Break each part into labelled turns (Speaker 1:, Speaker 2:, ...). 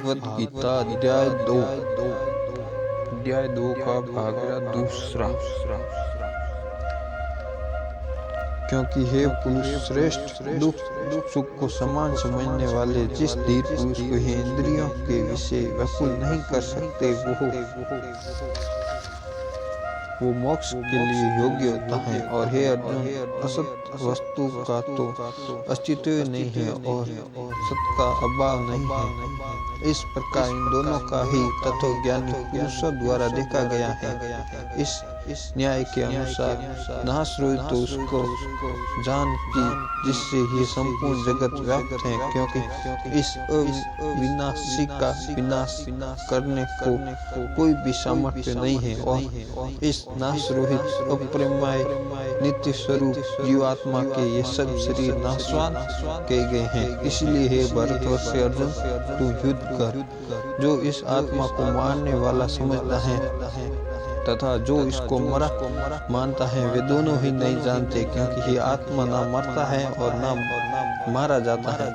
Speaker 1: भागवत गीता अध्याय 2 का भाग दूसरा। क्योंकि हे पुरुष श्रेष्ठ, दुख सुख को समान समझने वाले जिस धीर पुरुष को ये इंद्रियों के विषय व्याकुल नहीं कर सकते वो मोक्ष के लिए योग्य होता है। और हे अर्जुन, असत वस्तु का तो अस्तित्व नहीं है और सत का अभाव नहीं है। इस प्रकार इन दोनों का ही तत्वज्ञानी पुरुषों द्वारा देखा गया है। इस न्याय के अनुसार नाश रोहित तो उसको जान की जिससे ये संपूर्ण जगत व्याप्त है, क्योंकि इस अविनाशी का विनाश करने को कोई भी सामर्थ्य नहीं है। और इस नाश रोहित अप्रमेय नित्य स्वरूप जीवात्मा के ये सब शरीर नाशवान किए गए हैं। इसलिए हे भरतवर्ष अर्जुन, तू युद्ध कर। जो इस आत्मा को मारने वाला समझता है तथा जो इसको मरा मानता है, वे दोनों ही नहीं जानते, क्योंकि ये आत्मा ना मरता है और ना मारा जाता है।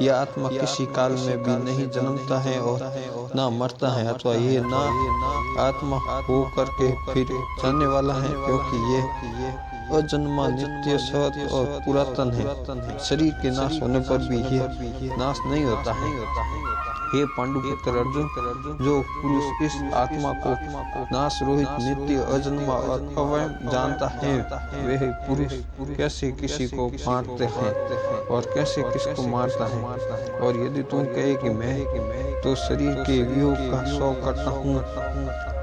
Speaker 1: यह आत्मा किसी काल में भी नहीं जन्मता है और ना मरता है, अथवा ये ना आत्मा हो करके फिर जाने वाला है, क्योंकि ये अजन्मा नित्य सत और पुरातन है। शरीर के नाश होने पर भी ये नाश नहीं होता है। हे पांडुपुत्र अर्जुन, जो पुरुष इस आत्मा को नाश रोहित नित्य अजन्मा और अवयव जानता है, वह पुरुष कैसे किसी को मारते हैं और कैसे किसको मारता है। और यदि तुम कहे कि मैं तो शरीर के वियोग का शोक करता हूँ,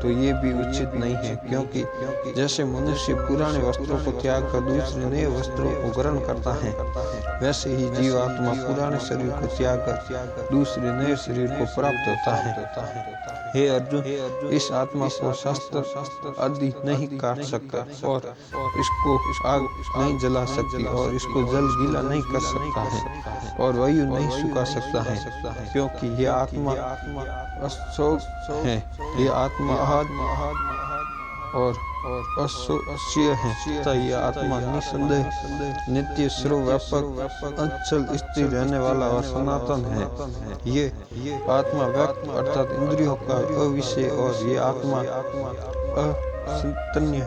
Speaker 1: तो ये भी उचित नहीं है, क्योंकि जैसे मनुष्य पुराने वस्त्रों को त्याग कर दूसरे नए वस्त्रों को ग्रहण करता है, वैसे ही जीवात्मा पुराने शरीर को त्याग कर दूसरे नए शरीर को प्राप्त होता है। हे अर्जुन, इस आत्मा को शास्त्र आदि नहीं काट सकता और इसको आग नहीं जला सकती और इसको जल गीला नहीं कर सकता है और वायु नहीं सुखा सकता है, क्योंकि यह आत्मा अशोक है। यह आत्मा और अशोच्य है तथा यह आत्मा निसंदेह नित्य सर्वव्यापक अचल स्थिर रहने वाला और सनातन है। ये आत्मा व्यक्त अर्थात इंद्रियों का अविषय और ये आत्मा अचिंतन्य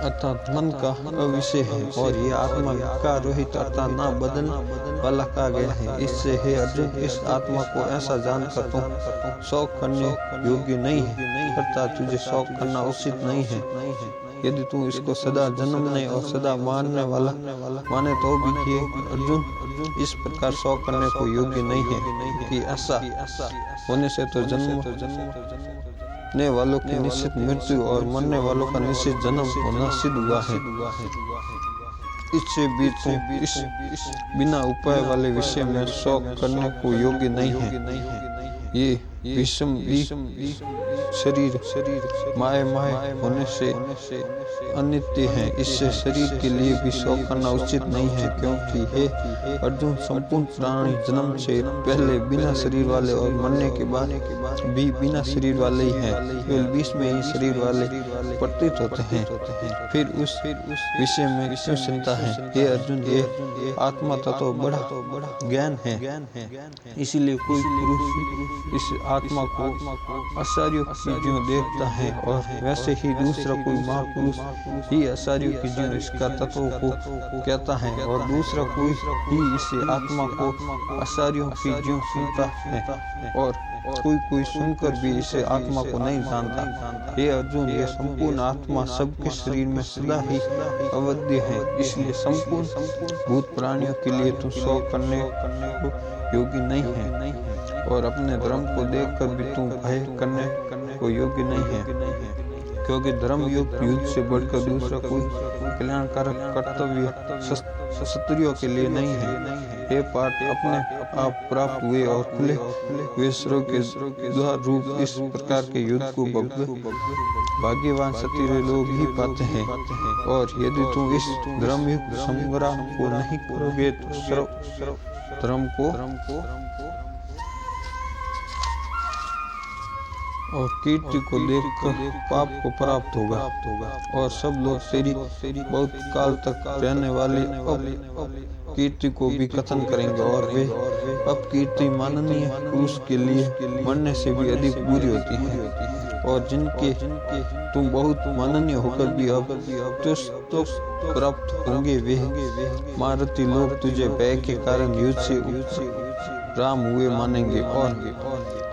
Speaker 1: अर्थात मन का अविषय है और ये आत्मा विकार रहित अर्थात ना बदलने वाला कहा गया है। इससे हे अर्जुन, इस आत्मा को ऐसा जानकर तुम शौक करने योग्य नहीं है, अर्थात तुझे शौक करना उचित नहीं है। यदि तू इसको सदा जन्मने और सदा मारने वाला माने तो भी ये अर्जुन इस प्रकार शौक करने को योग्य नहीं है, कि ऐसा होने से तो जन्मने वालों की निश्चित मृत्यु और मरने वालों का निश्चित जन्म होना सिद्ध हुआ है। इससे भी तुम इस बिना उपाय वाले विषय में शौक करने को योग्य नहीं है। ये विषम शरीर माय होने से अनित्य है, इससे शरीर के लिए भी शौक करना उचित नहीं है, क्योंकि हे अर्जुन, संपूर्ण प्राणी जन्म से पहले बिना शरीर वाले और मरने के बाद भी बिना शरीर वाले ही है। केवल बीच में ही शरीर वाले प्रतीत होते हैं, फिर उस विषय में क्यों चिंता है। हे अर्जुन, ये आत्मा तत्व बड़ा ज्ञान है, इसीलिए कोई पुरुष इस आत्मा को आचार्यों की ज्यों देखता है और वैसे ही दूसरा कोई महापुरुष ही आचार्यों की ज्यों इसका तत्व को कहता है और दूसरा कोई ही इसे आत्मा को आचार्यों की ज्यों सुनता है और कोई सुनकर भी इसे आत्मा को नहीं जानता। हे अर्जुन, ये संपूर्ण आत्मा सबके शरीर में सदा ही अवध्य है, इसलिए संपूर्ण भूत प्राणियों के लिए तो शौक करने को योग्य नहीं है और अपने धर्म को देखकर भी तू भय करने को योग्य नहीं है, क्योंकि धर्म युद्ध से बढ़कर दूसरा कोई कल्याणकारक कर्तव्य क्षत्रियों के लिए नहीं है। हे पार्थ, अपने आप प्राप्त हुए और खुले हुए स्वर्ग के द्वार रूप इस प्रकार के युद्ध को भाग्यवान क्षत्रिय लोग ही पाते हैं। और यदि तुम इस धर्मयुक्त संग्राम को नहीं करोगे तो धर्म को और कीर्ति को देखकर पाप को प्राप्त होगा और सब लोग तेरी बहुत काल तक रहने वाली कीर्ति को भी कथन करेंगे और वे अपकीर्ति माननीय पुरुष के लिए मरने से भी अधिक बुरी होती है और जिनके तुम बहुत माननीय होकर भी अब तुझ प्राप्त होंगे वे महारथी लोग तुझे भय के कारण युद्ध से राम हुए मानेंगे और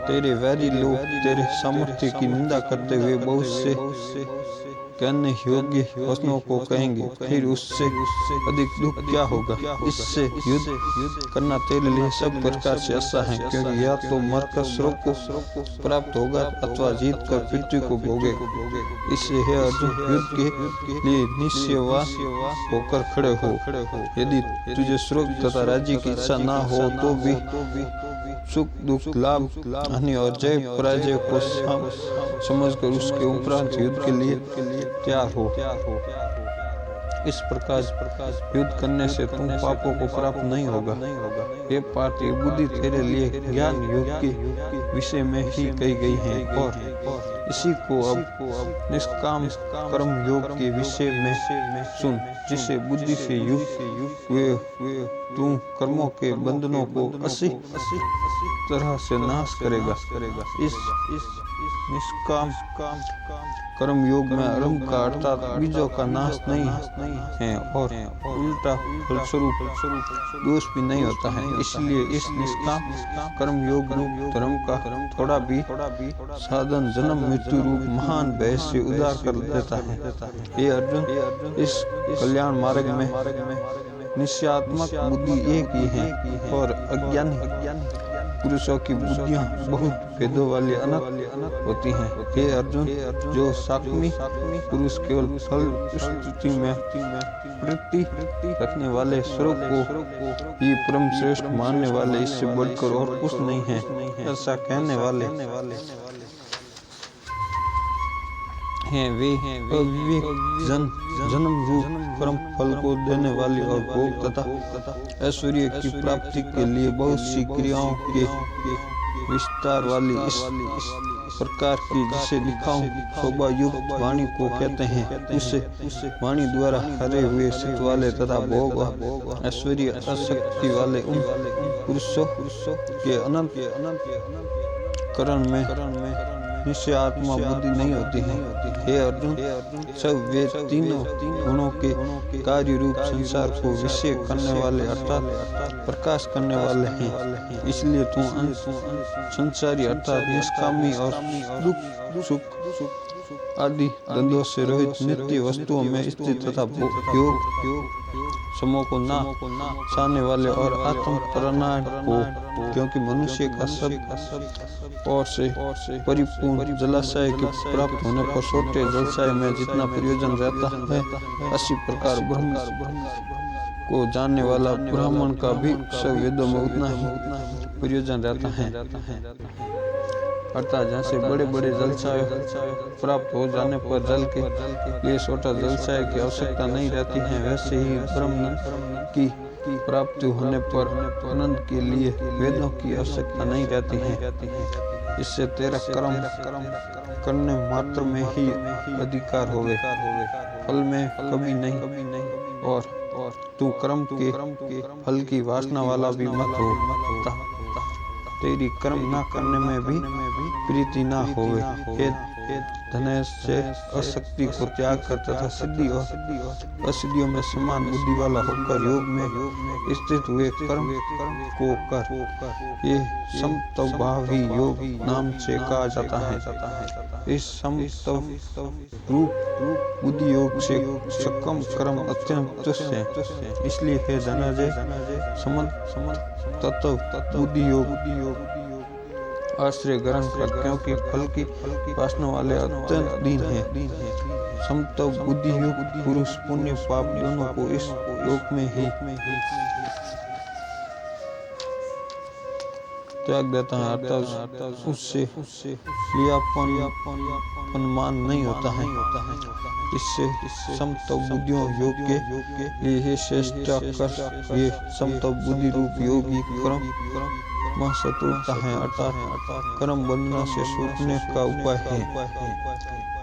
Speaker 1: तेरे वैरी लोग तेरे सामर्थ्य की निंदा करते हुए बहुत से कहने योग्य वचनों को कहेंगे। फिर उससे अधिक दुख क्या होगा? इससे युद्ध करना तेरे लिए सब प्रकार से अच्छा है, क्योंकि या तो मरकर स्वर्ग को प्राप्त होगा अथवा जीत कर पृथ्वी को भोगेगा। इससे हे अर्जुन, युद्ध के लिए निश्चयवान होकर खड़े हो। यदि तुझे स्वर्ग तथा राज्य की इच्छा न हो तो भी सुख दुख लाभ हानि और जय पराजय को समझकर उसके उपरांत युद्ध के लिए तैयार हो। इस प्रकार युद्ध करने से तुम पापों को प्राप्त नहीं होगा। ये पार्थ, ये बुद्धि तेरे लिए ज्ञान योग के विषय में ही कही गई है और इसी को अब निष्काम कर्म योग के विषय में सुन, जिसे बुद्धि से युक्त हुए तू कर्मों के बंधनों को असी तरह से नाश करेगा। इस निष्काम कर्म योग में आरंभ का अर्थात बीजों का नाश नहीं है और उल्टा फलस्वरूप दोष भी नहीं होता है। इसलिए इस निष्काम कर्म योग रूप धर्म का थोड़ा भी साधन जन्म मृत्यु रूप महान भय से उद्धार कर देता है। ये अर्जुन, इस कल्याण मार्ग में निश्चयात्मक बुद्धि एक ही है और अज्ञानी पुरुषों की बुद्धियां बहुत भेदों वाली अनंत होती हैं। हे अर्जुन, जो साक्ष्मी पुरुष केवल फल स्तुति में वृत्ति रखने वाले स्वरूप को ही परम श्रेष्ठ मानने वाले, इससे बढ़कर और कुछ नहीं है, ऐसा कहने वाले हैं वे अविवेक जन्म रूप कर्म फल को देने वाली और भोग तथा ऐश्वर्य की प्राप्ति के लिए बहुत सी क्रियाओं के विस्तार वाली इस प्रकार की, जिसे दिखाऊं शोभा युक्त वाणी को कहते हैं। उसे वाणी द्वारा हरे हुए चित्त वाले तथा भोग ऐश्वर्य आसक्ति वाले उन पुरुषों के अनंत करण में निश्चय आत्मा बुद्धि नहीं होती है। हे अर्जुन, सब वे तीनों गुणों के कार्य रूप संसार को विषय करने वाले अर्थात प्रकाश करने वाले हैं। इसलिए तुम संसारी अर्थात निष्कामी और दुख सुख आदि द्वंद्वों से रहित नित्य वस्तुओं में स्थित तथा योग समूह को ना साने वाले और आत्म प्रणाम हो, क्योंकि मनुष्य का सब और से परिपूर्ण जलाशय के प्राप्त होने पर छोटे जलाशय में जितना प्रयोजन रहता है, इसी प्रकार ब्रह्म को जानने वाला ब्राह्मण का भी सब वेदों में उतना ही प्रयोजन रहता है। अर्थात जैसे बड़े बड़े जलसाय प्राप्त हो जाने पर जल के लिए छोटा जलसाय की आवश्यकता नहीं रहती है, वैसे ही ब्रह्म की प्राप्ति होने पर आनंद के लिए वेदों की आवश्यकता नहीं रहती है। इससे तेरा कर्म करने मात्र में ही अधिकार होवे, फल में कभी नहीं और तू कर्म के फल की वासना वाला भी मत हो। तेरी कर्म न करने में भी प्रीति न होवे। धनेश से आसक्ति को त्याग कर तथा सिद्धि और असिद्धियों में समान बुद्धि वाला होकर योग में स्थित हुए कर्म को कर, ये समत्व भाव ही योग नाम से कहा जाता है। इस समत्व रूप बुद्धि योग से सकम कर्म अत्यंत तुच्छ है। इसलिए हे धनंजय, तत्व बुद्धि योग आश्रय ग्रहण कर, क्योंकि फल की वासना वाले अत्यंत दीन है। समत्व बुद्धि युक्त पुरुष पुण्य पाप दोनों को इस योग में ही त्याग देता है, अर्थात उससे लियापन मान नहीं होता है। इससे समत्व बुद्धियों योग के लिए श्रेष्ठ कर ये समत्व बुद्धि रूप योग ही कर्म वह शत्रुता है, अर्थात कर्म बंधन से छूटने का उपाय है।